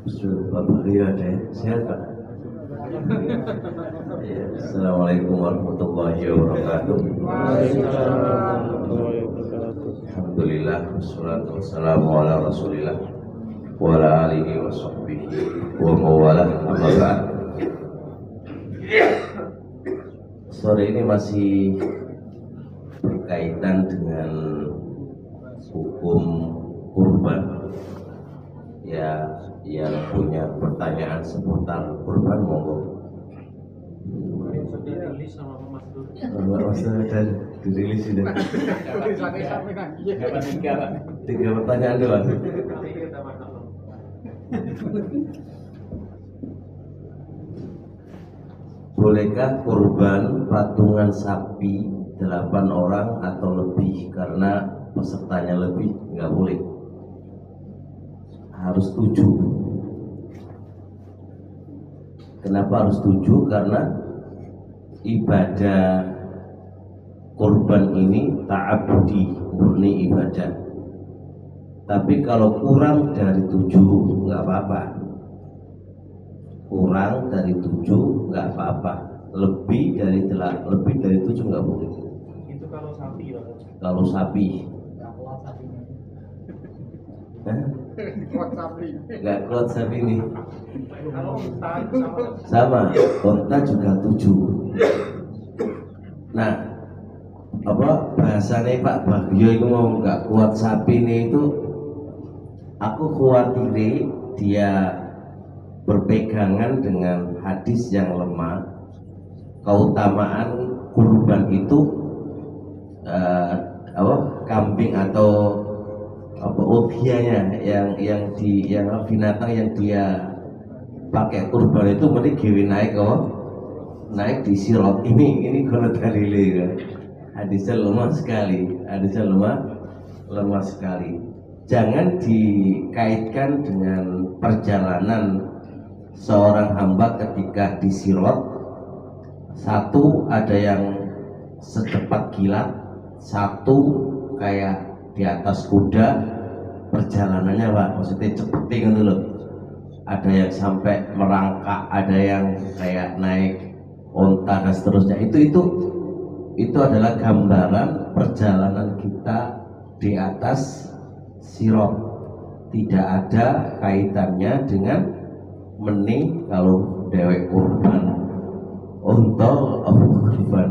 Bapak Rio ada ya? Sehat Pak? Ya, Assalamualaikum warahmatullahi wabarakatuh. Alhamdulillah, wassalatu wassalamu ala rasulillah wa ala alihi wa sahbihi wa mawalah, amma ba'd. Sore ini masih berkaitan dengan hukum kurban. Ya, yang punya pertanyaan seputar kurban monggo. Mas dan dirilis sudah. Tiga pertanyaan doang. Bolehkah kurban patungan sapi 8 orang atau lebih? Karena pesertanya lebih, nggak boleh. Harus 7. Kenapa harus 7? Karena ibadah kurban ini ta'abudi, murni ibadah. Tapi kalau kurang dari 7 nggak apa-apa. Kurang dari 7 nggak apa-apa. Lebih dari 7 nggak boleh. Itu kalau sapi ya. Kalau sapi. Nggak kuat sapi ini. Kalau unta Sama, unta juga 7. Nah, apa bahasanya Pak Bagio itu mau nggak kuat sapi ini itu, aku khawatir dia berpegangan dengan hadis yang lemah. Keutamaan kurban itu kambing atau udhiyahnya yang binatang yang dia pakai kurban itu mending giwi naik di sirot. Ini kalau dalile ya. Hadisnya lemah sekali. Jangan dikaitkan dengan perjalanan seorang hamba ketika di sirot. Satu ada yang secepat kilat, satu kayak di atas kuda. Perjalanannya Pak, maksudnya cepetin gitu loh. Ada yang sampai merangkak, ada yang kayak naik onta dan seterusnya. Itu adalah gambaran perjalanan kita di atas sirot. Tidak ada kaitannya dengan mending kalau dewek kurban onta kurban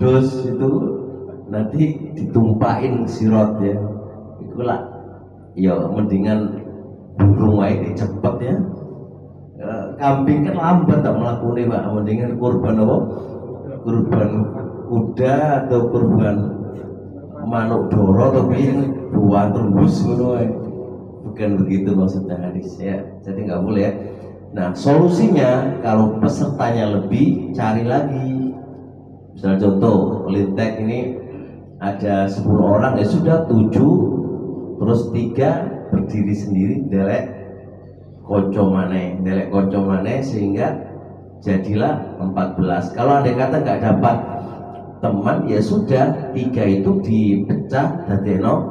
dos itu nanti ditumpahin sirot ya. Itulah ya mendingan burung wae cepet ya. Kambing kan lambat tak melakukan Pak. Mendingan kurban apa? Kurban kuda atau kurban manuk doro atau buah terbus ngono wae. Bukan begitu maksudnya hadis ya. Jadi nggak boleh ya. Nah, solusinya kalau pesertanya lebih, cari lagi. Misalnya contoh, Lintek ini ada 10 orang, ya sudah 7, terus 3 berdiri sendiri, delek konco maneh sehingga jadilah 14. Kalau andai kata nggak dapat teman, ya sudah 3 itu dipecah dadekno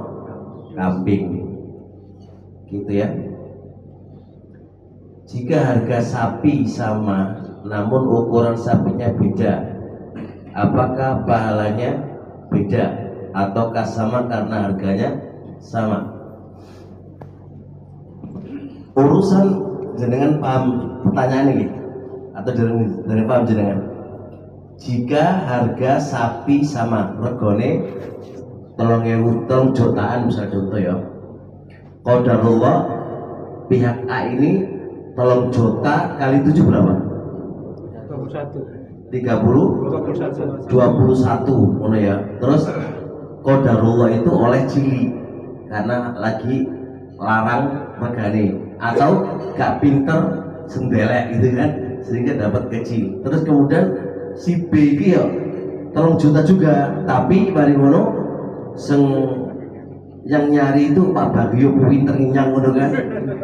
kambing gitu ya. Jika harga sapi sama namun ukuran sapinya beda, apakah pahalanya beda ataukah sama karena harganya sama? Urusan jenengan paham pertanyaan ini atau dari paham jenengan? Jika harga sapi sama regone 3.000 jutaan misal contoh ya, qadarullah pihak A ini 3 juta kali 7 berapa? 21 ngono ya. Terus qadarullah itu oleh cili karena lagi larang regane atau gak pinter sendelek gitu kan sehingga dapat kecil. Terus kemudian si B iki ya 3 juta juga, tapi mari ngono sing yang nyari itu Pak Bagio pinter nginyang ngono kan.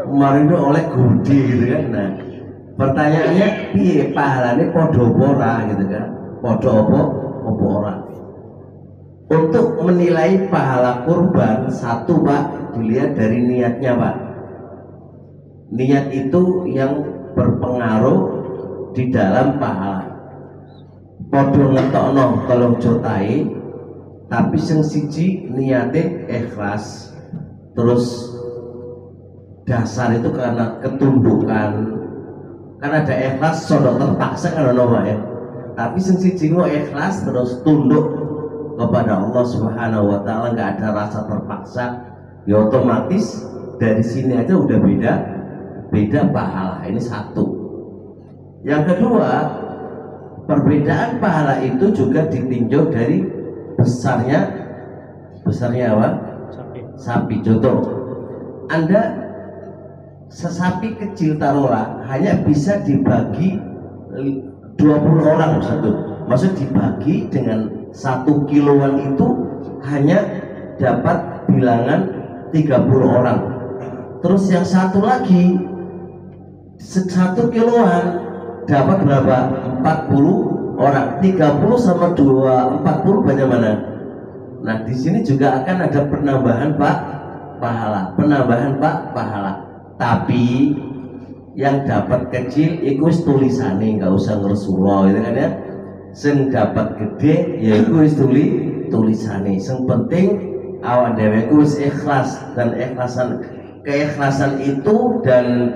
Kemarin itu oleh gede gitu kan. Nah, pertanyaannya piye pahalane padha apa ora gitu kan. Padha apa ora. Untuk menilai pahala kurban, satu Pak, dilihat dari niatnya Pak. Niat itu yang berpengaruh di dalam pahala. Podo ngetokno 3 jutai tapi sing siji niate ikhlas, terus dasar itu karena ketundukan, karena ada ikhlas sodok terpaksa kan ono wae, tapi sing siji ikhlas terus tunduk kepada Allah Subhanahu wa taala, nggak ada rasa terpaksa, ya otomatis dari sini aja udah beda pahala. Ini satu. Yang kedua, perbedaan pahala itu juga ditinjau dari besarnya apa? Sapi. Contoh, Anda sesapi kecil taruhlah hanya bisa dibagi 20 orang satu. Maksud dibagi dengan 1 kiloan itu hanya dapat bilangan 30 orang. Terus yang satu lagi 1 kiloan dapat berapa? 40 orang. 30 sama 2 40 banyak mana? Nah, di sini juga akan ada penambahan pahala. Tapi yang dapat kecil iku wis tulisane, nggak usah ngersula gitu kan ya. Sing dapat gede ya iku wis tulisane. Sing penting awak dhewe iku wis ikhlas, dan keikhlasan itu dan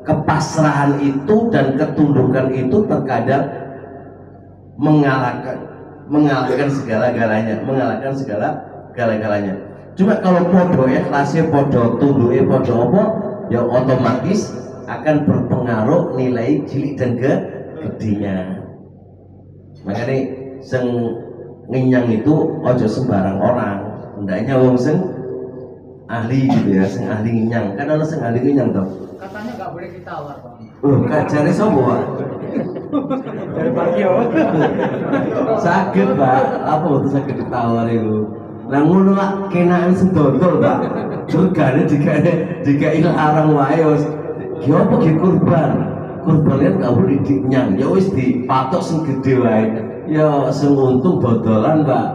kepasrahan itu dan ketundukan itu terkadang mengalahkan segala-galanya. Cuma kalau podo ikhlasnya, podo tunduke, podo apa, ya otomatis akan berpengaruh nilai cilik dan gedenya. Makanya sing nginyang itu ojo sembarang orang, hendaknya wong sing ahli gitu ya, sing ahli nginyang. Kan ana sing ahli nginyang toh. Katanya nggak boleh ditawar, Pak. Kajare sapa, Pak? Dari Bagio. Sakit, Pak. Apa itu sakit ditawar itu? Lah ngono lah kenaan sing dodol, Pak. Regane dikai larang wae wis. Ki apa ki kurban? Kurban kan gak boleh dinyang. Ya wis dipatok sing gedhe wae. Ya sing untung dodolan, Pak.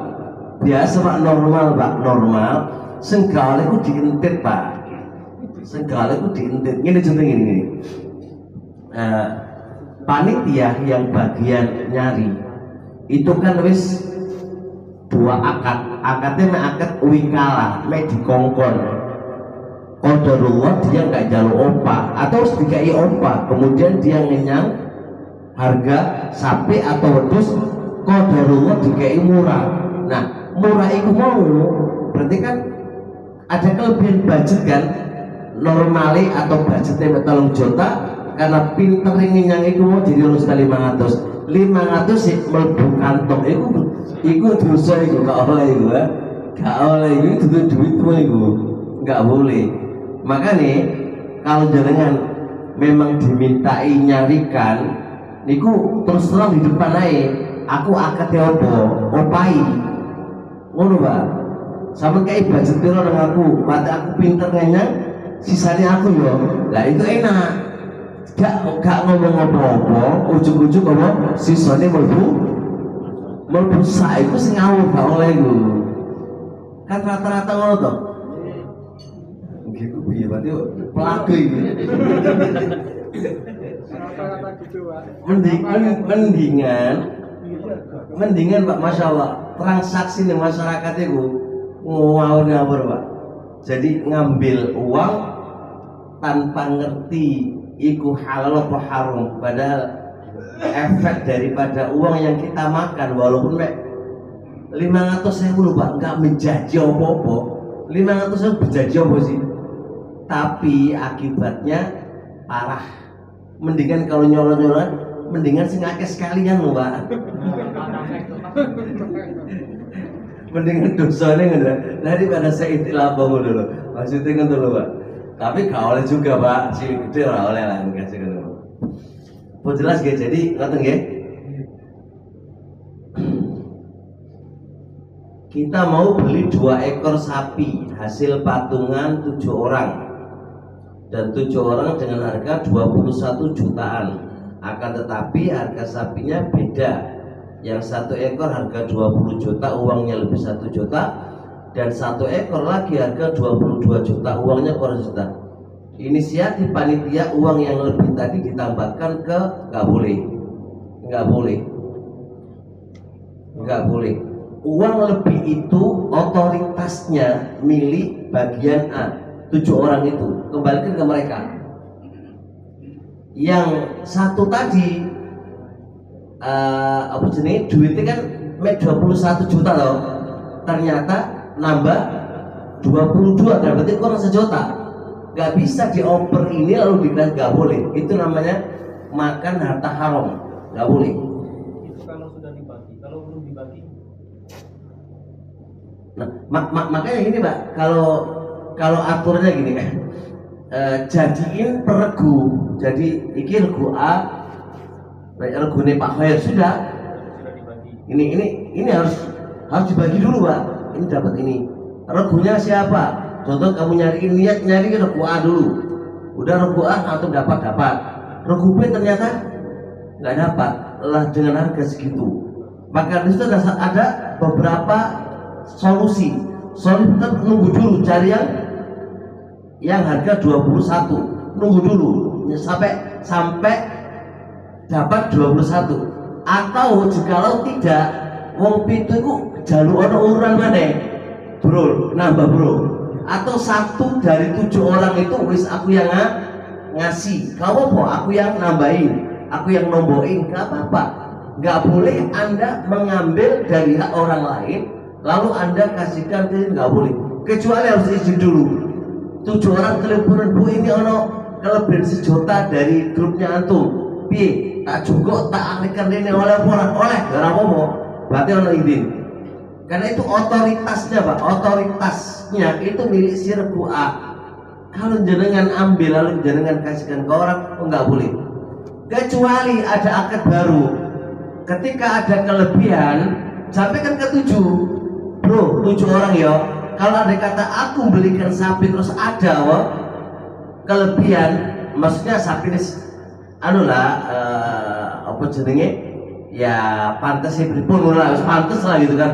Biasa Pak, normal, Pak, normal. Sing gak oleh ku dientit, Pak. Sing gak oleh ku dientit. Ngene contoh ngene. Panitia yang bagian nyari itu kan wis 2 akadnya mek akad wingkala, mek dikongkon. Qadarullah dia nggak jalur opah atau dikai opah, kemudian dia ngenyang harga sapi atau wedhus, qadarullah dikai murah. Nah, murah itu mau berarti kan ada kelebihan budget kan, normali atau budgetnya 3 juta, karena pinter ngenyang itu mau jadi harus 500 sih mlebu kantong iku dosa iku, gak oleh itu duitmu iku gak boleh. Makanya kalau jenengan memang dimintai nyarikan niku terus terang di depan aja, aku akadnya opai ngono, Pak. Sama kayak budget piro nang aku, mata aku pinter ngenyang, sisanya aku yo. Lah itu enak. Gak ngomong apa-apa, ujung-ujung apa sisanya mlebu sak iku sing ngawur gak oleh iku. Kan rata-rata ngono to. Gitu piye berarti pelaku iki. Rata-rata gitu, Pak. Mendingan Pak, Masya Allah, transaksi di masyarakat itu ngawur-ngawur, Pak. Jadi ngambil uang tanpa ngerti iku halal apa haram, padahal efek daripada uang yang kita makan walaupun 500.000 lho, Pak, nggak menjanji apa-apa. 500.000 berjanji apa sih? Tapi akibatnya parah. Mendingan kalau nyolong-nyolong, mendingan sing akeh sekalian lho, Pak. Mendingan dosanya ngono. Daripada saya istilah apa dulu. Maksudnya ngono lho, Pak. Tapi gak oleh juga, Pak. Cilik gede ora oleh lah kasih ngono. Oh jelas nggih, jadi ngoten nggih. Kita mau beli 2 ekor sapi hasil patungan 7 orang, dan 7 orang dengan harga 21 jutaan. Akan tetapi harga sapinya beda. Yang 1 ekor harga 20 juta, uangnya lebih 1 juta, dan 1 ekor lagi harga 22 juta, uangnya kurang juta. inisiatif panitia uang yang lebih tadi ditambahkan ke nggak boleh, nggak boleh, nggak boleh. Uang lebih itu otoritasnya milik bagian A, 7 orang itu kembalikan ke mereka. Yang satu tadi apa jenis duitnya kan 21 juta loh, ternyata nambah 22 kan, berarti kurang 1 juta. Gak bisa dioper ini lalu dikasih, gak boleh. Itu namanya makan harta haram, gak boleh. Itu kalau sudah dibagi, kalau belum dibagi. Nah, makanya gini Pak, kalau aturannya gini kan, jadiin peregu, jadi iki regu A, regu Pak Khair sudah Dibagi. ini harus dibagi dulu Pak. Ini dapat ini, regunya siapa? Contoh kamu nyari regu A dulu, udah regu A atau dapat regu B ternyata nggak dapat lah dengan harga segitu. Maka di situ ada beberapa solusi tetap nunggu dulu, cari yang harga 21, nunggu dulu sampai dapat 21. Atau jikalau tidak, wong pitu itu jalur ono urunan mana bro, nambah bro. Atau 1 dari 7 orang itu wis aku yang ngasih, kamu apa aku yang nambahin, aku yang nombokin, gak apa-apa. Gak boleh Anda mengambil dari hak orang lain lalu Anda kasihkan ke, nggak boleh, kecuali harus izin dulu. 7 orang teleponan, Bu ini ono kelebihan 1 juta dari grupnya antum, piye tak cukup tak alihkan ini oleh orang gak apa-apa, berarti ono izin. Karena itu otoritasnya Pak, otoritasnya itu milik si regu A. Kalau jenengan ambil lalu jenengan kasihkan ke orang, nggak boleh. Kecuali ada akad baru, ketika ada kelebihan sampaikan ke 7, bro 7 orang ya. Kalau ada kata aku belikan sapi terus ada kelebihan, maksudnya sapi ini apa jenenge ya pantas sih pripun lah, pantas lah gitu kan,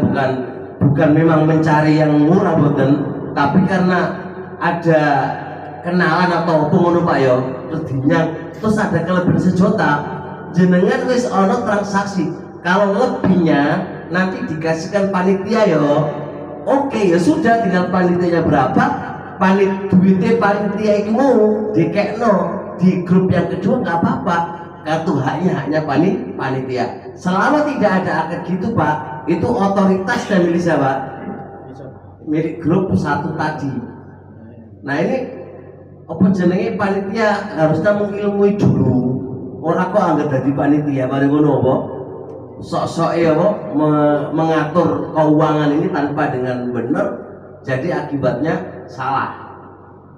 bukan memang mencari yang murah boten, tapi karena ada kenalan atau pengono Pak yo, terus ada kelebihan 1 juta, jenengan wis ono transaksi, kalau lebihnya nanti dikasihkan panitia yo, oke ya sudah, tinggal panitianya berapa, duitnya panitia itu mau dikekno di grup yang kedua nggak apa-apa, kartu haknya panitia. Selama tidak ada akad gitu Pak, itu otoritas dan milik siapa? Milik grup 1 tadi. Nah ini apa jenenge panitia harusnya mengilmui dulu. Orang kok anggap jadi panitia bareng ngono apa? Sok-sok ya apa mengatur keuangan ini tanpa dengan benar, jadi akibatnya salah.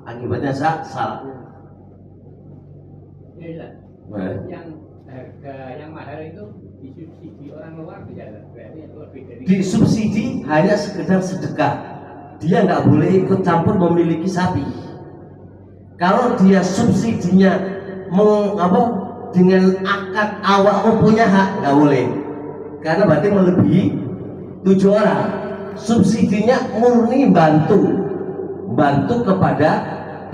Akibatnya salah. Yang harga yang mahal itu disubsidi orang luar tidak, berarti lebih dari disubsidi hanya sekedar sedekah, dia nggak boleh ikut campur memiliki sapi. Kalau dia subsidinya dengan akad awak punya hak, nggak boleh, karena berarti melebihi 7 orang. Subsidinya murni bantu kepada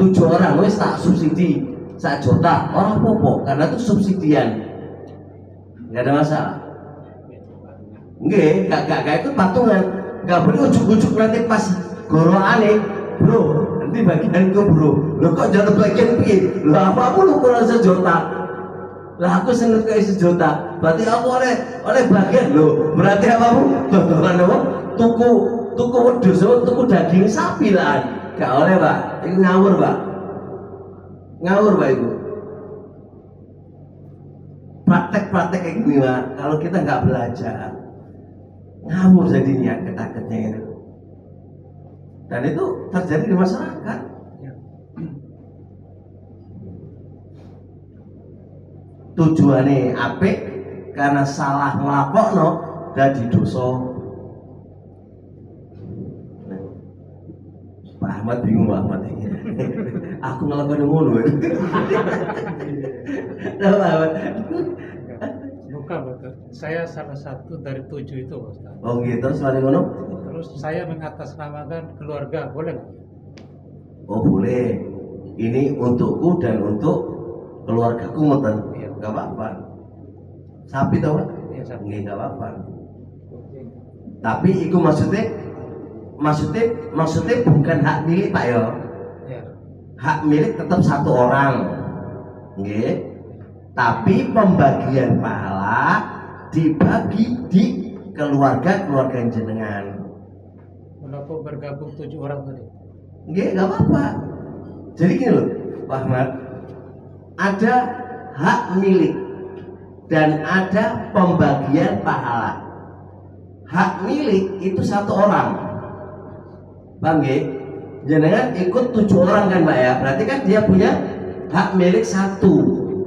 7 orang, wis tak subsidi 1 juta orang popo, karena itu subsidian, nggak ada masalah. Nggak ikut patungan, nggak boleh ujuk-ujuk nanti pas goroane, bro nanti bagian itu bro, lo kok jangan bagian piye, lo apa lu kurang 1 juta, lah aku seneng ke 1 juta, berarti aku oleh bagian lo, berarti apa bu, dodolan apa, tuku wedhus, tuku daging sapi lah, gak oleh Pak, ini ngawur Pak itu. Praktek-praktek kayak gini Pak, kalau kita nggak belajar ngawur jadinya ketaketnya itu, dan itu terjadi di masyarakat. Tujuannya apik, karena salah nglakokno dadi dosa. Pak Ahmad bingung Pak Ahmad ini. Aku ngelakuin ngono. Bukan betul. Saya salah satu dari 7 itu Ustaz. Oh gitu, terus mari ngono. Terus saya mengatasnamakan keluarga, boleh nggak? Oh boleh. ini untukku dan untuk keluargaku ngoten. Iya. Enggak apa-apa. Sapi toh, Pak? Iya, sapi. Nggih, enggak apa-apa. Tapi itu maksudnya bukan hak milik Pak ya. Ya. Hak milik tetap satu orang. Nggih. Tapi pembagian pahala dibagi di keluarga jenengan. Kenapa bergabung 7 orang tadi? Nggih, enggak apa-apa. Jadi gini loh, Pak Ahmad. Ada hak milik dan ada pembagian pahala. Hak milik itu satu orang. Paham nggih? Jenengan ikut 7 orang kan Pak ya? Berarti kan dia punya hak milik 1.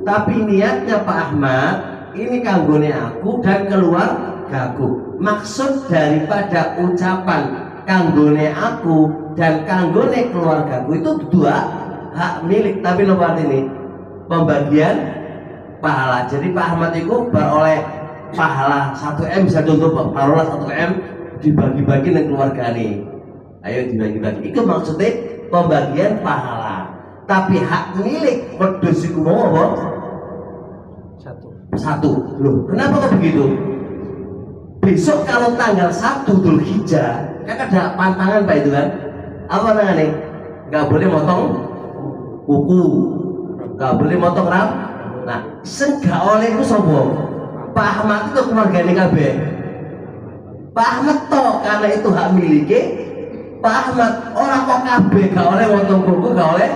Tapi niatnya Pak Ahmad, ini kanggone aku dan keluargaku. Maksud daripada ucapan kanggone aku dan kanggone keluargaku itu 2 hak milik, tapi nomor ini pembagian pahala. Jadi Pak Ahmad itu beroleh pahala 1M, bisa contoh pahala 1M dibagi-bagi dengan keluarga ini. Ayo dibagi-bagi. Itu maksudnya pembagian pahala. Tapi hak milik wedhus iku mau apa? 1. Loh, kenapa kok begitu? Besok kalau tanggal 1 Dzulhijjah kan ada pantangan Pak itu kan? Apa namanya? Nggak boleh motong kuku, nggak boleh motong ram. Nah, sing gak oleh itu sapa? Pak Ahmad itu keluargane kabeh. Pak Ahmad toh karena itu hak miliknya Pak Ahmad. Orang kok kabeh gak oleh motong kuku, gak oleh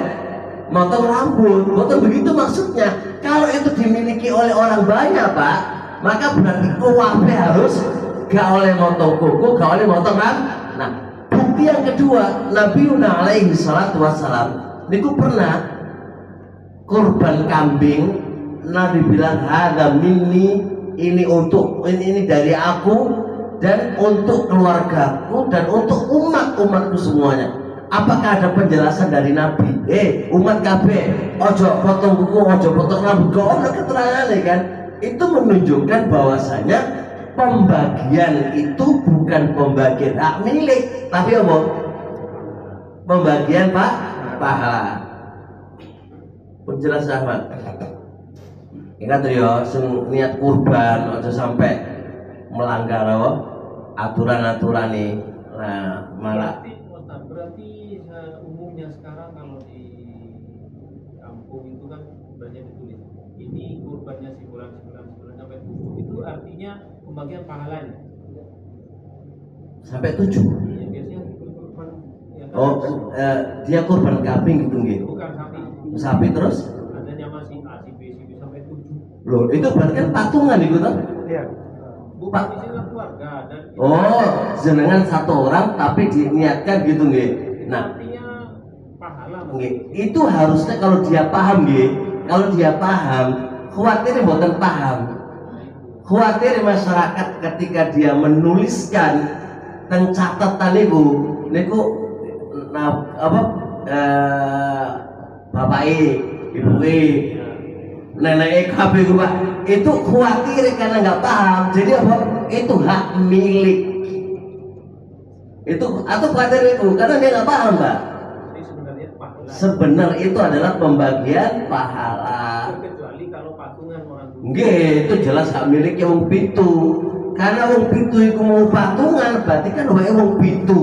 motong rambut. Motong begitu maksudnya. Kalau itu dimiliki oleh orang banyak Pak, maka berarti kabeh harus gak oleh motong kuku, gak oleh motong rambut. Nah, bukti yang kedua, Nabi Yuna alaihi salatu wassalam niku pernah kurban kambing. Nabi bilang hadza minni, ini untuk ini dari aku dan untuk keluargaku dan untuk umatku semuanya. Apakah ada penjelasan dari Nabi? Umat kabeh, ojo potong kuku, ojo potong rambut, kok ada keterangan kan? Itu menunjukkan bahwasanya pembagian itu bukan pembagian hak milik, tapi apa? Pembagian pahala. Penjelasan Ahmad. Ingat ya, niat kurban aja sampai melanggar aturan-aturan nih. Nah, malah berarti umumnya sekarang kalau di kampung itu kan banyak ditulis ini kurbannya si bulan sampai 7, itu artinya pembagian pahalanya sampai 7. ya, biasanya kurban yang Dia kurban kambing gitu nggih. bukan Sapi terus? adanya masih A, si B sampai 7. Loh, itu berarti kan patungan itu toh? Iya. Bukan di sini keluarga dan jenengan 1 orang tapi diniatkan gitu nggih. Nah, artinya pahala nggih. Itu harusnya kalau dia paham nggih. Kalau dia paham, khawatir mboten paham. Khawatir masyarakat ketika dia menuliskan teng catatan niku bapak ibu nenek kabeh Pak, itu khawatir karena nggak paham. Jadi apa? Itu hak milik. Itu atau khawatir itu karena dia nggak paham Pak. jadi sebenarnya pahala Sebenarnya itu adalah pembagian pahala. kecuali kalau patungan orang dulu. Nggih, itu jelas hak miliknya wong pitu. Karena wong pitu iku mau patungan, berarti kan wae wong pitu.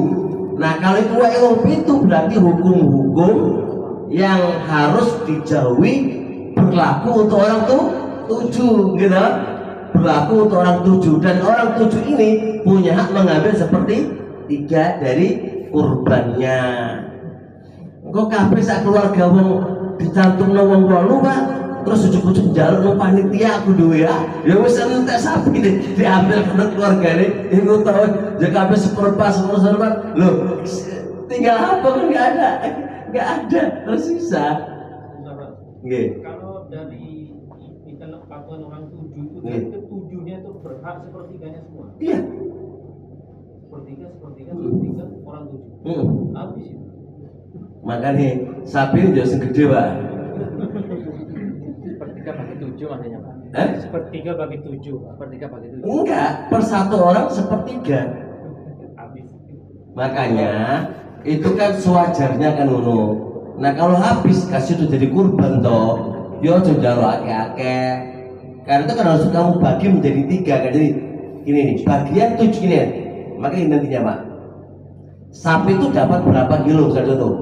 Nah, kalau itu wae wong pitu berarti hukum-hukum yang harus dijauhi berlaku untuk orang 7 gitu. Berlaku untuk orang 7 dan orang 7 ini punya hak mengambil seperti 3 dari kurbannya. Kok kabeh sak keluarga wong dicantumno wong 8 Pak. Terus ujuk-ujuk njaluk nang panitia aku duwe ya. Ya wis entek sapi diambil ke keluargane. Iku tau ya kabeh seperempat. Loh, tinggal apa kan enggak ada tersisa. Nggih. Kalau dari misalnya patungan orang 7 itu Nggih. kan ketujuhnya itu berhak sepertiganya semua. Iya. Sepertiga orang 7. Habis itu. Makanya sapi ini jauh gede Pak. Sepertiga bagi 7 maksudnya Pak. Sepertiga bagi 7. Sepertiga bagi 7. Enggak, per 1 orang sepertiga. Habis. Makanya itu kan sewajarnya kan ngono. Nah kalau habis kasih itu jadi kurban toh, yo jalo akeh-akeh. Karena itu kan harus kamu bagi menjadi 3 kan. Jadi ini nih, bagian 7 ini. Maka ini nantinya Pak. Sapi itu dapat berapa kilo misalnya contoh?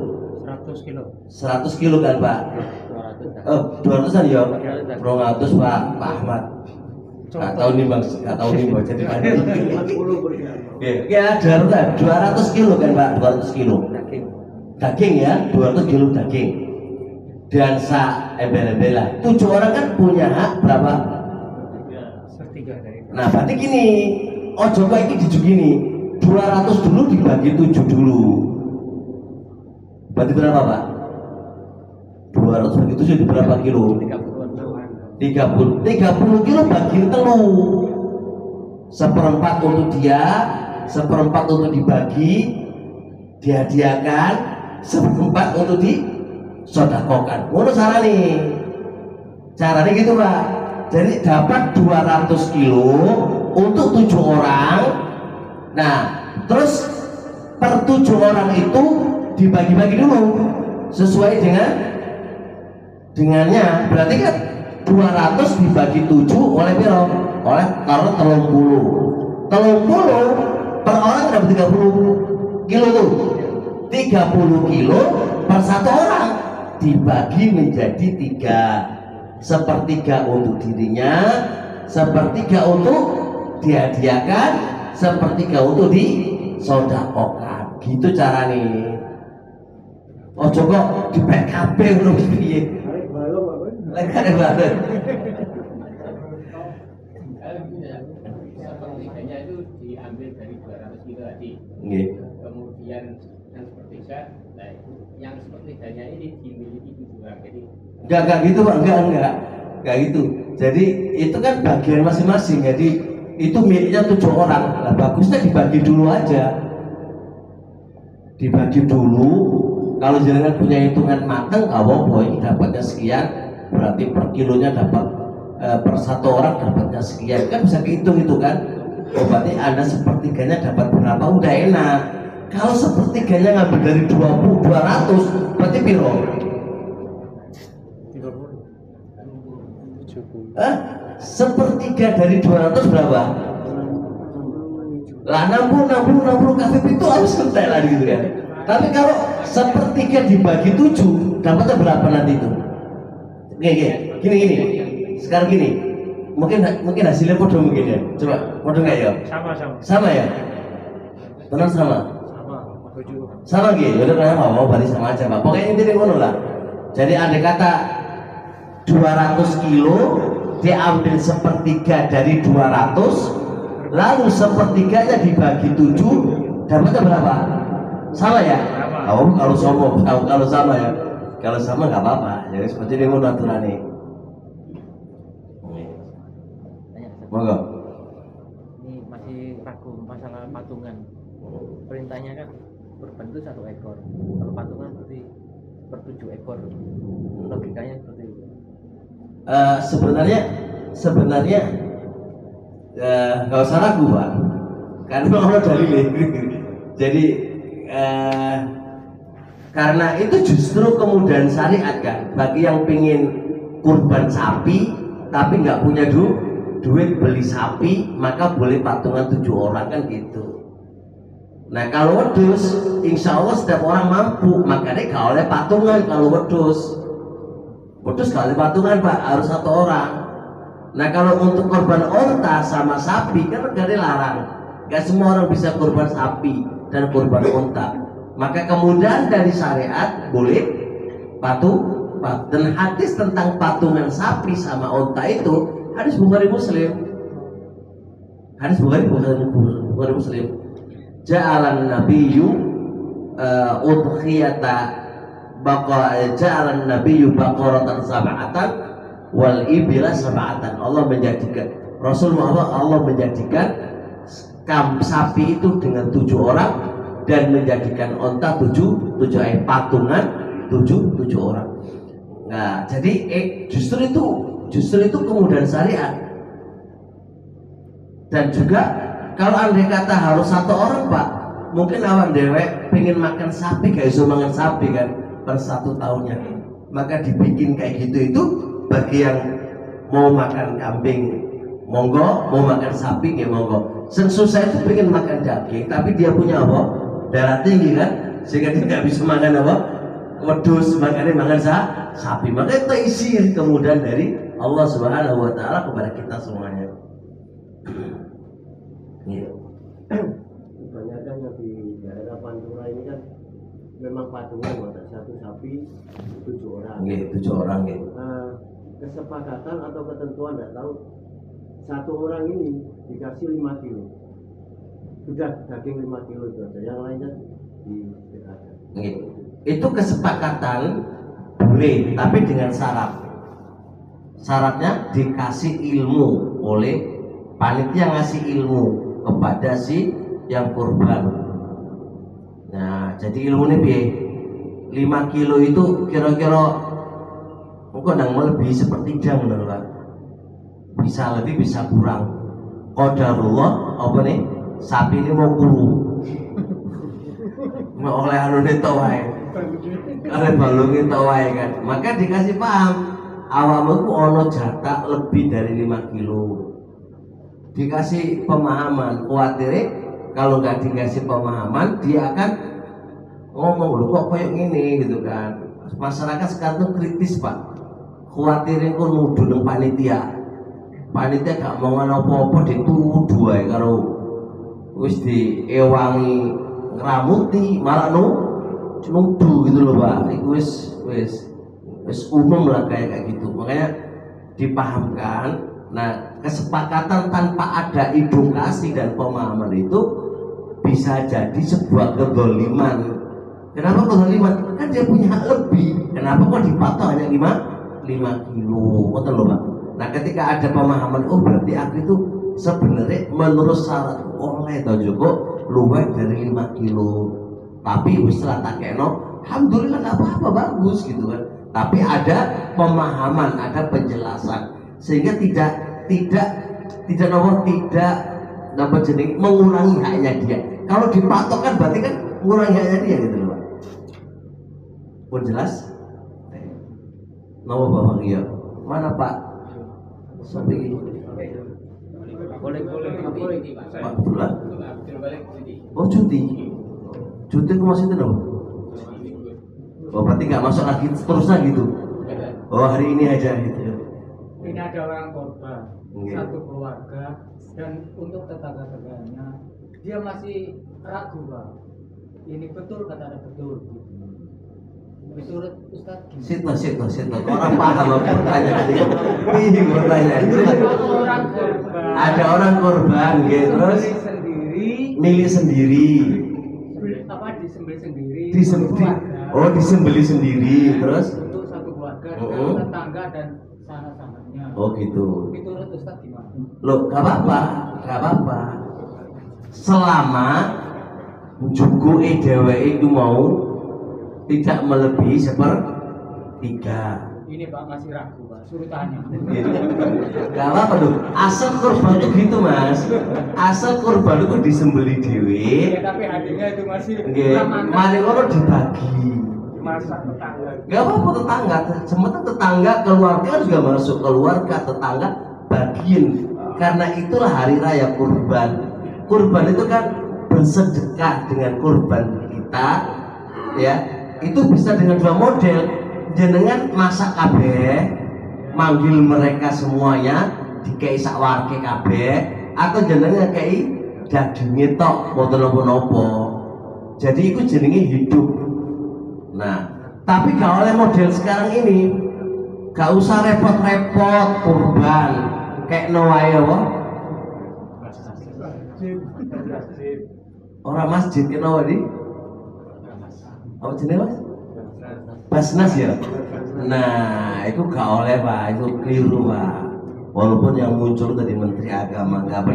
100 kilo. 100 kilo kan Pak? 200-an ya? 200 Pak Ahmad. Gak tahu nih Bang, gak tahu nih Bang. Jadi mana? Ya 200 kilo kan Pak, 200 kilo. Daging ya, 200 kilo daging. Dan embel-embel lah. 7 orang kan punya hak berapa? Sepertiga dari itu. Nah berarti gini, ojo kok ini dijuk gini, 200 dulu dibagi 7 dulu. Berarti berapa Pak? 200 bagi 7 jadi berapa kilo? 30 kilo bagi telu. Seperempat untuk dia, seperempat untuk dibagi, dihadiahkan, seperempat untuk disodakokan. Menurut cara nih, caranya gitu Pak. Jadi dapat 200 kilo untuk 7 orang. Nah terus per 7 orang itu dibagi-bagi dulu sesuai dengannya. Berarti kan 200 dibagi 7 oleh piro? Oleh taruh 30 per orang dapat 30 kilo tuh. 30 kilo per 1 orang dibagi menjadi 3, sepertiga untuk dirinya, sepertiga untuk dihadiahkan, sepertiga untuk disodakokan. Gitu cara nih. Ojo kok di PKB ngono piye? Lek ada banget. Sepertiganya itu diambil dari 200 kilo tadi. Nggih. Kemudian yang sepertiga, nah yang sepertiganya ini dimiliki 7 orang. Jadi Enggak gitu Pak, enggak gitu. Jadi itu kan bagian masing-masing. Jadi itu miliknya 7 orang. Nah, bagusnya dibagi dulu aja. Dibagi dulu. Kalau jenengan punya hitungan mateng, apa-apa ini dapatnya sekian, berarti per kilonya dapat per 1 orang dapatnya sekian. Kan bisa dihitung itu kan. Oh, berarti Anda sepertiganya dapat berapa, udah enak. Kalau sepertiganya ngambil dari 200, berarti piro? 70. Sepertiga dari 200 berapa? Lah 60 KVP itu harus selesai lah gitu kan. Tapi kalau sepertiga dibagi 7 dapatnya berapa nanti itu? Gini. Sekarang gini. Mungkin hasilnya podo mungkin ya. Coba podo nggak ya? Sama ya? Benar sama? Sama gitu. Udah kenapa mau berarti sama aja Pak. Pokoknya intinya ngono lah. Jadi andai kata 200 kilo diambil sepertiga dari 200, lalu sepertiganya dibagi 7, dapatnya berapa? Sama ya? Kalau sama ya. Kalau sama nggak apa-apa. Jadi seperti ini mau aturan nih. Monggo. Ini masih ragu masalah patungan. Perintahnya kan kurban itu 1 ekor. Kalau patungan berarti per 7 ekor. Logikanya seperti itu. Sebenarnya nggak usah ragu Pak, karena Allah dalil. Jadi karena itu justru kemudahan syariat kan bagi yang pingin kurban sapi tapi nggak punya duit beli sapi, maka boleh patungan 7 orang kan gitu. Nah kalau wedus, insya Allah setiap orang mampu, makanya nggak oleh patungan. Kalau wedus gak oleh patungan Pak, harus 1 orang. Nah kalau untuk korban onta sama sapi kan negara larang, gak semua orang bisa korban sapi dan korban onta. Maka kemudian dari syariat boleh dan hadis tentang patungan sapi sama onta itu hadis Bukhari Muslim. Hadis Bukhari Muslim. Ja'alan nabiyyu udhiyata ja'alan nabiyyu baqaratan sab'atan wal ibila sab'atan. Allah menjadikan Rasul Muhammad, Allah menjadikan sapi itu dengan 7 orang dan menjadikan onta 7 patungan 7 orang. Nah, jadi justru itu kemudahan syariat. Dan juga kalau andai kata harus 1 orang Pak, mungkin awan dewek pengen makan sapi gak iso mangan sapi kan. per 1 tahunnya. Maka dibikin kayak gitu itu bagi yang mau makan kambing monggo, mau makan sapi ya monggo. Yang susah itu pengen makan daging, tapi dia punya apa? Darah tinggi kan, sehingga dia nggak bisa makan apa? Wedus, makanya makan sapi. Makanya taisir kemudahan dari Allah Subhanahu Wa Taala kepada kita semuanya. Iya. Kebanyakan yang di daerah Pantura ini kan memang patungan, ada 1 sapi 7 orang. Iya, 7 orang ya. Kesepakatan atau ketentuan tidak tahu, 1 orang ini dikasih 5 kilo, sudah daging 5 kilo itu aja, yang lainnya dibedakan. Iya. Itu kesepakatan boleh, tapi dengan syarat. Syaratnya dikasih ilmu oleh panitia, ngasih ilmu kepada si yang kurban. Nah, jadi ilmu ini piye? 5 kilo itu kira-kira mungkin nang melebihi sepertiga bener Pak. Bisa lebih bisa kurang. Qadarullah apa nih? Sapi ini mau kuru. Mau oleh anu tok wae. Oleh balungin tok wae kan. Maka dikasih paham, awakmu ku ono jatah lebih dari 5 kilo. Dikasih pemahaman, khawatirnya kalau nggak dikasih pemahaman dia akan ngomong lu kok kayak gini gitu kan. Masyarakat sekarang tuh kritis Pak, khawatirin kun nuduh nang panitia gak mau apa-apa dituduh ae karo wis diewangi ngramuti malah nuduh gitu loh Pak. Iku wis umum lah kayak gitu. Makanya dipahamkan. Nah, kesepakatan tanpa ada edukasi dan pemahaman itu bisa jadi sebuah kezaliman. Kenapa kezaliman? Kan dia punya hak lebih. Kenapa kok dipatok hanya 5 kilo? Betul loh Pak. Nah, ketika ada pemahaman, oh berarti aku itu sebenarnya menurut syarat oleh atau cukup luwih dari 5 kilo. Tapi setelah tak keno, alhamdulillah nggak apa-apa, bagus gitu kan. Tapi ada pemahaman, ada penjelasan. Sehingga tidak mengurangi haknya dia. Kalau dipatok kan berarti kan mengurangi haknya dia gitu loh Pak. Pun jelas? Nama Bapak iya. Mana Pak? Sampai Boleh. Pak Abdullah. Oh cuti. Cuti ke masih itu Oh berarti nggak masuk lagi terusnya gitu. Oh hari ini aja gitu. Ini ada orang korban, Oke. satu keluarga, dan untuk tetangga-tetangganya dia masih ragu Pak. Ini betul kata betul. Menurut Ustadz gimana? Situ. Orang paham apa pertanyaan ini. Ini pertanyaan. Ada orang korban gitu terus milih sendiri. Disembeli sendiri terus untuk satu keluarga dan tetangga dan sanak-sanaknya. Oh gitu. Menurut Ustadz gimana? Loh, gak apa-apa. Selama jukuke dheweke itu mau tidak melebihi 1/3. Ini Pak masih ragu Pak, suruh tanya. Gitu. Gak apa-apa loh. Asal korban itu gitu Mas. Asal korban itu disembeli dhewe. Ya tapi hatinya itu masih Nggih, mari ngono dibagi. masak tetangga. Gak apa-apa tetangga, sementara tetangga keluarga juga masuk keluarga tetangga bagian. Karena itulah hari raya kurban. Kurban itu kan bersedekah dengan kurban kita, ya. Itu bisa dengan 2 model. Jenengan masak kabeh, manggil mereka semuanya dikei sak warke kabeh, atau jenengan kei dagingnya tok mboten napa-napa. Jadi itu jenenge hidup. Nah, tapi gak oleh model sekarang ini. Gak usah repot-repot kurban. Kayak wae apa? Orang masjid kenapa di? Apa jenenge Mas? Basnas ya? Nah, itu gak oleh Pak, itu keliru Pak. Walaupun yang muncul dari Menteri Agama gak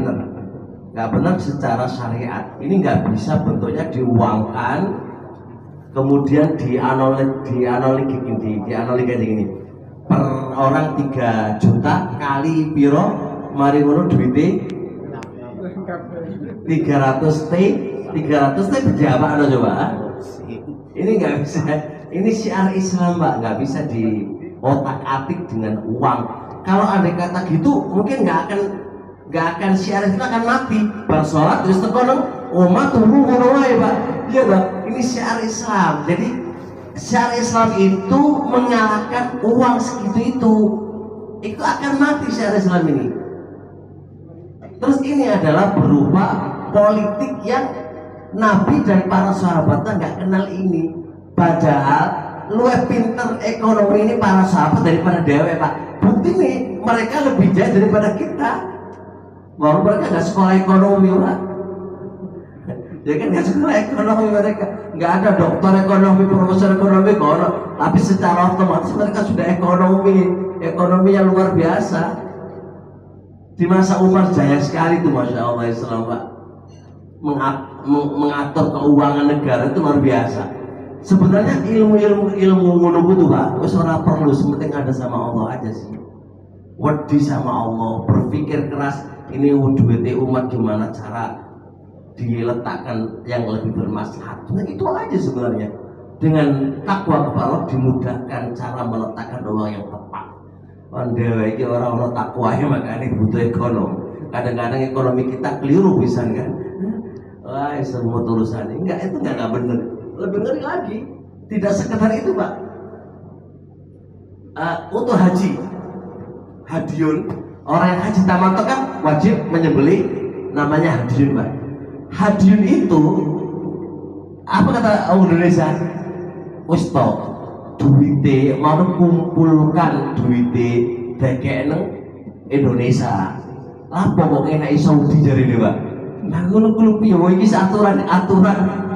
benar secara syariat. Ini gak bisa bentuknya diuangkan, kemudian dianalogi gini. Per orang 3 juta kali piro, mari ngono duitnya 300 T berapa coba? Ini nggak bisa, Ini syiar Islam Pak, nggak bisa di otak-atik dengan uang. Kalau ada kata gitu, mungkin nggak akan syiar itu akan mati. Bersolat terus tekono, umat tunggu ngono wae Pak. Iya Pak, ini syiar Islam. Jadi syiar Islam itu mengalahkan uang segitu itu. Itu akan mati syiar Islam ini. Terus ini adalah berupa politik yang Nabi dan para sahabatnya nggak kenal ini. Padahal luwih pinter ekonomi ini para sahabat daripada dewe Pak. Bukti nih mereka lebih jauh daripada kita. Walaupun mereka nggak sekolah ekonomi Pak. Ya kan nggak sekolah ekonomi mereka. Nggak ada dokter ekonomi, profesor ekonomi, kono. Tapi secara otomatis mereka sudah ekonomi yang luar biasa. Di masa Umar jaya sekali tuh Masya Allah Islam Pak. Mengatur keuangan negara itu luar biasa. Sebenarnya ilmu menunggu tuh Pak, wis ora perlu, sepenting ada sama Allah aja sih. Wedi sama Allah, berpikir keras ini duitnya umat gimana cara diletakkan yang lebih bermaslahat. Nah itu aja sebenarnya. Dengan takwa kepada Allah dimudahkan cara meletakkan uang yang tepat. Dewa ini orang-orang takwanya makanya butuh ekonomi. Kadang-kadang ekonomi kita keliru pisan kan. Wah, semua tulisan enggak, itu enggak benar. Lebih ngeri lagi, tidak sekedar itu Pak. Untuk haji, hadiun, orang yang haji tamattu kan wajib menyembelih, namanya hadiun Pak. Hadiun itu apa kata orang Indonesia? Wis to, duite mau kumpulkan duite dekek nang Indonesia. Lah pokoknya nek Saudi jare ne Pak. Nah ngono piye wae iki aturan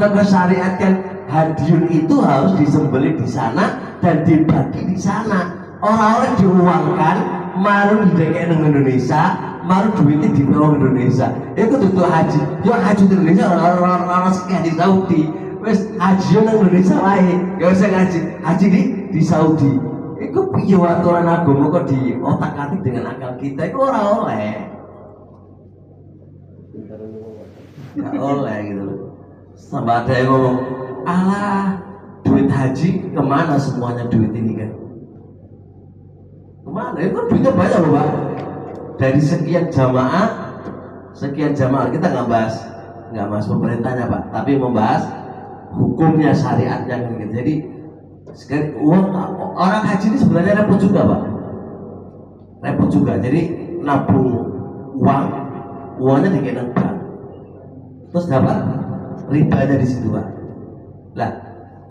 kesyariatan hadiun itu harus disembelih di sana dan dibagi di sana. Orang-orang diuangkan, maru didekek nang Indonesia, maru duitnya dibawa Indonesia. Itu tuh haji. Yo haji di Indonesia orang-orang sekian di Saudi. Wes haji nang Indonesia wae. Gak usah haji di Saudi. Iku piye aturan agama kok di otak-atik dengan akal kita iku ora oleh. Gak oleh gitu loh. Sampai ada yang ngomong, alah duit haji kemana semuanya duit ini kan? Kemana? Itu duitnya banyak loh Pak. Dari sekian jamaah kita nggak bahas pemerintahnya Pak, tapi membahas hukumnya syariatnya kan gitu. Jadi sekali uang orang haji ini sebenarnya repot juga Pak. Repot juga. Jadi nabung uangnya dikena bank. Terus dapat ribanya di situ Pak. Lah,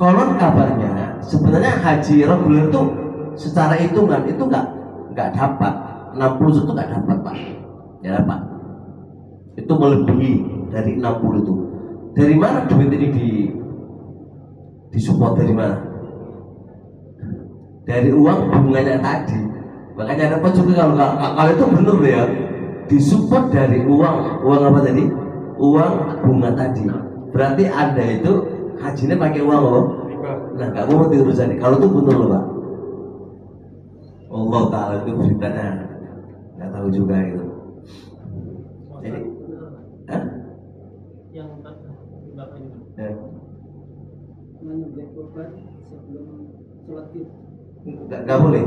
konon kabarnya sebenarnya haji reguler itu secara hitungan itu nggak dapat 60 itu nggak dapat Pak. Ya Pak. Itu melebihi dari 60 itu. Dari mana duit ini disupport dari mana? Dari uang bunganya tadi. Makanya ada juga kalau itu benar ya. Disupport dari uang apa tadi? Uang bunga tadi. Berarti Anda itu hajinya pakai uang loh. Nah, nggak mau diurusan. Kalau itu betul loh Pak. Allah Ta'ala itu beritanya nggak tahu juga itu. Jadi, yang Bapak ini menyembelih kurban sebelum sholat Id. Nggak boleh.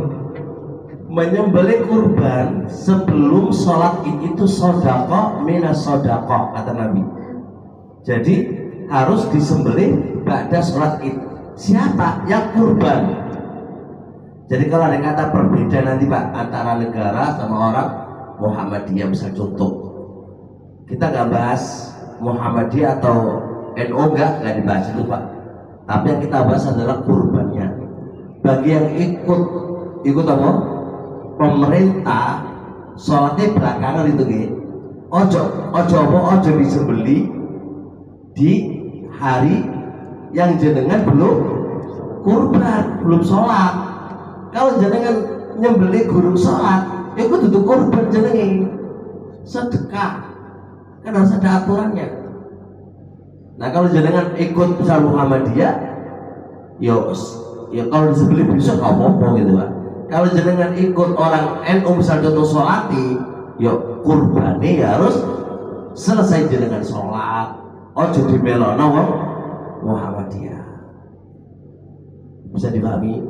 Menyembelih kurban sebelum sholat Id itu sodako minas sodako kata Nabi. Jadi harus disembelih pada sholat Id. Siapa yang kurban? Jadi kalau ada kata perbedaan nanti Pak antara negara sama orang Muhammadiyah misal contoh, kita nggak bahas Muhammadiyah atau NU nggak dibahas itu Pak. Tapi yang kita bahas adalah kurbannya. Bagi yang ikut apa? Pemerintah sholatnya belakangan itu nih. Ojo disembeli di hari yang jenengan belum kurban, belum sholat. Kalau jenengan nyembeli gurung sholat, itu duduk kurban jenengan sedekah. Kan harus ada aturannya. Nah kalau jenengan ikut misal Muhammadiyah, ya kalau disembeli bisa nggak apa-apa gitu Pak. Kalau jenengan ikut orang NU misal contoh sholati, ya kurbani ya harus selesai jenengan sholat. Ojo di melono Muhammadiyah. Bisa dipahami?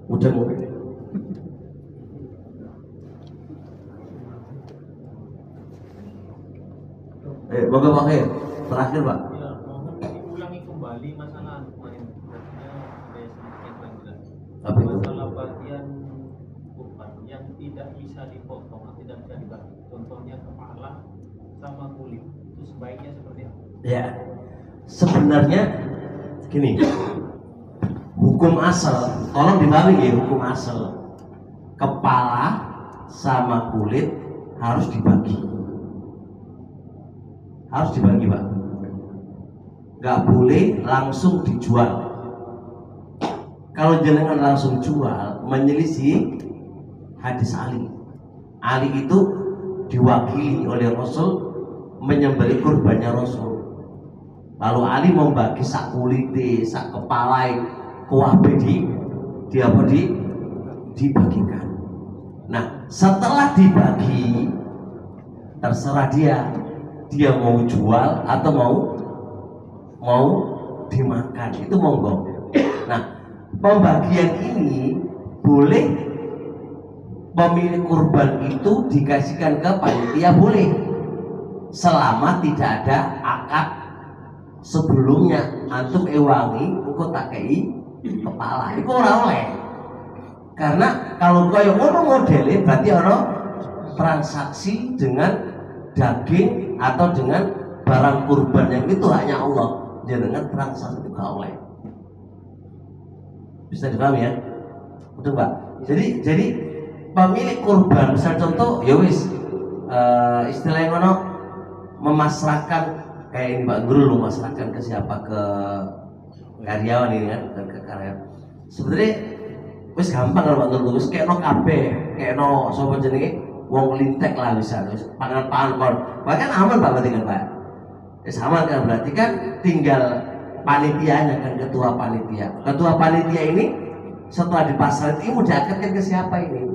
Mudeng. Moga Pak Khair. Terakhir Pak. Ya, mohon diulangi kembali masalah kemarin. Artinya saya sedikit yang jelas. Apa itu? Masalah bagian kurban yang tidak bisa dipotong atau tidak bisa dibagi. Contohnya kepala sama kulit. Itu sebaiknya seperti apa? Ya, sebenarnya gini, hukum asal, tolong dipahami ya, hukum asal, kepala sama kulit harus dibagi, Pak. Nggak boleh langsung dijual. Kalau jenengan langsung jual, menyelisih hadis Ali. Ali itu diwakili oleh Rasul menyembelih kurbannya Rasul. Lalu Ali membagi sak kulite, sak kepala, kuabe dibagikan. Nah, setelah dibagi, terserah dia mau jual atau mau dimakan, itu monggo. Nah, pembagian ini boleh pemilik kurban itu dikasihkan ke panitia, boleh, selama tidak ada akad sebelumnya. Antum ewangi engko tak kei kepala iku ora oleh, karena kalau kaya ngono modele berarti ana transaksi dengan daging atau dengan barang kurban yang itu hanya Allah, jangan transaksi itu gak oleh. Bisa dipahami ya? Betul Pak? Jadi pemilik kurban, misal contoh ya wis istilahnya ngono, memasrahkan kayak ini Pak Guru, memasrahkan ke siapa, ke karyawan ini kan, ke karyawan. Sebenarnya wis gampang kalau Pak Guru, wis kayak no kabeh, kayak no sapa jenenge wong lintek lah, bisa terus pangan kon, bahkan aman Pak, berarti kan Pak, aman kan, berarti kan tinggal panitianya kan, ketua panitia ini setelah dipasar ini mau diakatkan ke siapa ini,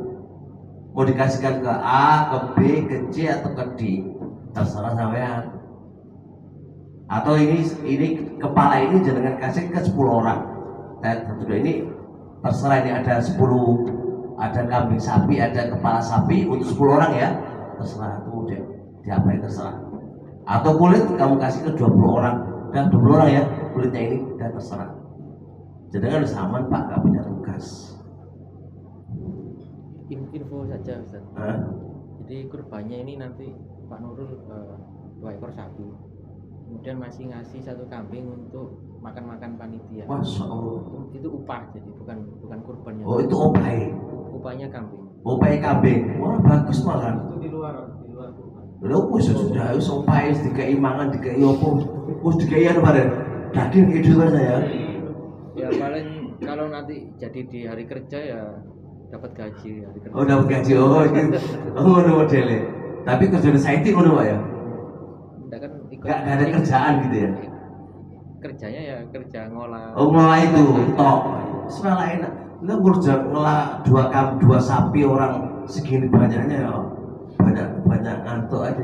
mau dikasihkan ke A, ke B, ke C atau ke D, terserah sampean. Atau ini kepala ini jangan kasih ke 10 orang, ini terserah, ini ada 10, ada kambing sapi, ada kepala sapi untuk 10 orang ya, terserah, itu diapain terserah. Atau kulit kamu kasih ke 20 orang, dan 20 orang ya kulitnya ini, dan terserah. Jadi kan udah aman Pak, gak punya tugas. Info saja Ustaz. Jadi kurbannya ini nanti Pak Nurul 2 ekor sapi, kemudian masih ngasih 1 kambing untuk makan panitia. Masya Allah. Itu upah, jadi bukan kurbannya. Oh itu opay. Upahnya kambing. Opay kambing. Wah bagus malah. Itu di luar kurban. Lalu wis sudah wis opay, dikai mangan, dikai opo, wis dikai anu bareng. Daging itu kan saya. Ya paling kalau nanti jadi di hari kerja ya dapat gaji hari kerja. Oh dapat gaji, oh gitu. Oh ngono modele. Tapi kerjaan saya itu ngono Pak ya. Enggak kan ikut. Gak ada kerjaan gitu ya. Kerjanya ya kerja ngolah. Oh ngolah itu, tok. Sebelah enak. Lu kerja ngolah 2 sapi orang segini banyaknya ya. Banyak ngantuk aja.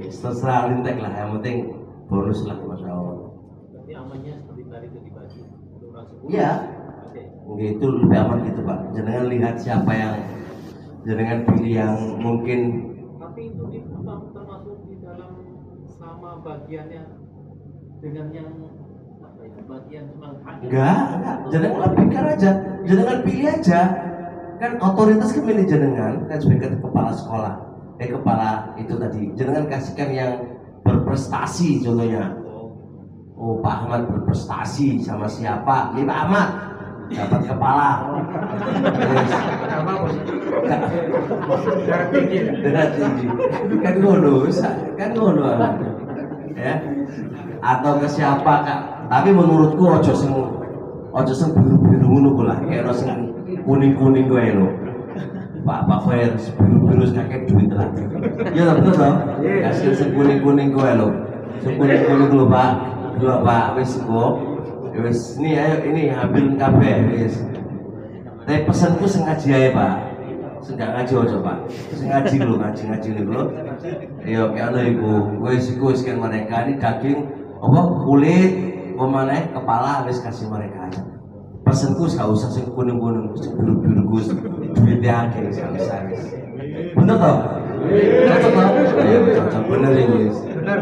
Terserah lintek lah, yang penting bonus lah, Masya Allah. Berarti amannya seperti tadi itu dibagi untuk orang 10. Iya. Oke. Itu lebih aman gitu Pak. Jangan lihat siapa yang jangan pilih yang mungkin. Tapi itu termasuk di dalam sama bagiannya dengan yang apa ya, bagian cuma hadir. Enggak. Jangan lebihkan aja. Jangan pilih aja. Kan otoritas kan milih jenengan kan sebagai kepala sekolah. Kepala itu tadi. Jangan kasihkan yang berprestasi contohnya. Oh Pak Ahmad berprestasi sama siapa? Ya Pak Ahmad dapat kepala. Darah tinggi. Kan ngono, ya. Atau ke siapa Kak? Tapi menurutku ojo sing biru-biru ngono ku lah, kayak sing kuning-kuning kowe lho. Pak Khair biru-biru kakek duit lah. Ya betul toh? Kasih sing kuning-kuning kowe lho. Sing kuning-kuning lho Pak. Dua Pak wis kok. Wis ini ayo ini ambil kabeh wis. Tapi pesanku sing ngaji ae Pak. Sing gak ngaji aja Pak. Sing ngaji lho, ngaji lho. Ayo kene iku. Wis iku wis kan mereka ini daging apa kulit pemaneh kepala wis kasih mereka aja. Pesenku gak usah sing kuning-kuning, sing biru-biru Gus. Duitnya akeh gak usah wis. Bener toh? Cocok toh? Iya, cocok bener ya Gus. Benar.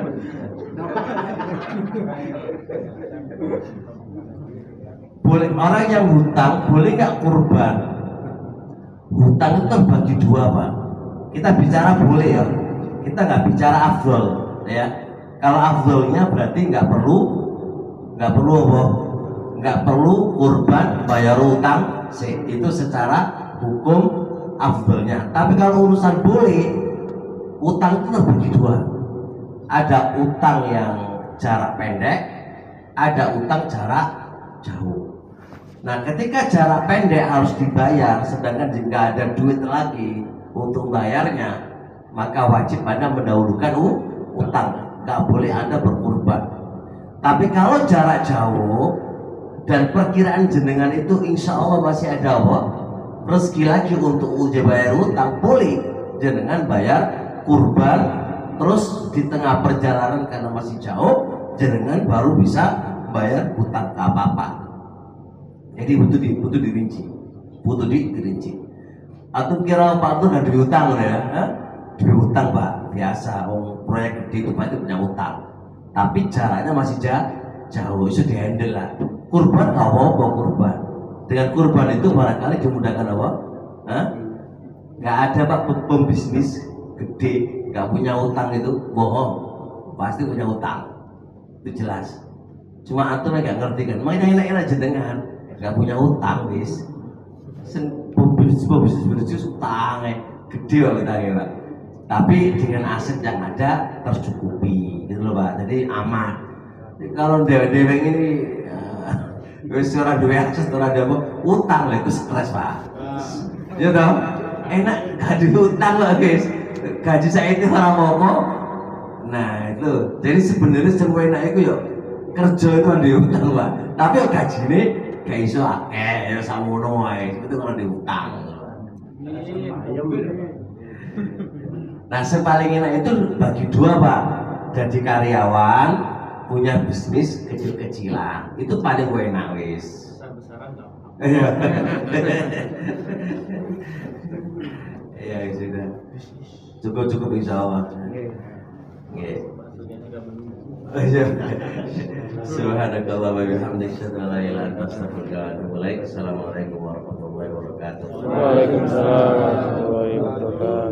Boleh orang yang hutang boleh nggak kurban? Hutang itu terbagi dua Pak. Kita bicara boleh ya. Kita nggak bicara afdol ya. Kalau afdolnya berarti nggak perlu apa? Nggak perlu kurban bayar hutang itu secara hukum afdolnya. Tapi kalau urusan boleh, utang itu terbagi dua. Ada utang yang jarak pendek, ada utang jarak jauh. Nah, ketika jarak pendek harus dibayar, sedangkan jika ada duit lagi untuk bayarnya, maka wajib Anda mendahulukan utang. Nggak boleh Anda berkurban. Tapi kalau jarak jauh dan perkiraan jenengan itu insya Allah masih ada apa? Rezeki lagi untuk bayar utang, boleh jenengan bayar kurban. Terus di tengah perjalanan karena masih jauh, jenengan baru bisa bayar hutang ke apa-apa. Jadi butuh dirinci, dirinci. Atau kira Pak tuh ada duit utang ya? Duit utang Pak, biasa. Proyek gede itu pasti punya utang. Tapi jaraknya masih jauh, itu dihandle lah. Kurban nggak apa-apa kurban. Dengan kurban itu barangkali dimudahkan apa? Nggak ada Pak pembisnis gede, nggak punya utang itu bohong. Pasti punya utang, itu jelas. Cuma antum nggak ngerti kan? Makanya enak-enak jenengan. Gak punya utang bis, bisnis utangnya gede banget utangnya Pak. Tapi dengan aset yang ada tercukupi, gitu loh Pak. Jadi aman. Kalau dewe ini, wis ora duwe akses, ora ada utang lah itu stres Pak. Ya toh, enak gak utang lah guys. Gaji saya itu orang mau. Nah itu, jadi sebenarnya semua enak itu yuk kerja itu ada utang Pak. Tapi gaji ini kayak iso akeh ya samono wae itu kalau diutang. Nah, sepaling enak itu bagi dua Pak. Jadi karyawan punya bisnis kecil-kecilan itu paling enak wis. Besar-besaran nggak? Iya. Iya sudah. Cukup insya Allah. Nggih. Maksudnya nggak menunggu. Subhanakallah wa bihamdika asyhadu an la ilaha illa anta astaghfiruka wa atubu ilaik. Assalamualaikum warahmatullahi wabarakatuh. Waalaikumsalam warahmatullahi wabarakatuh.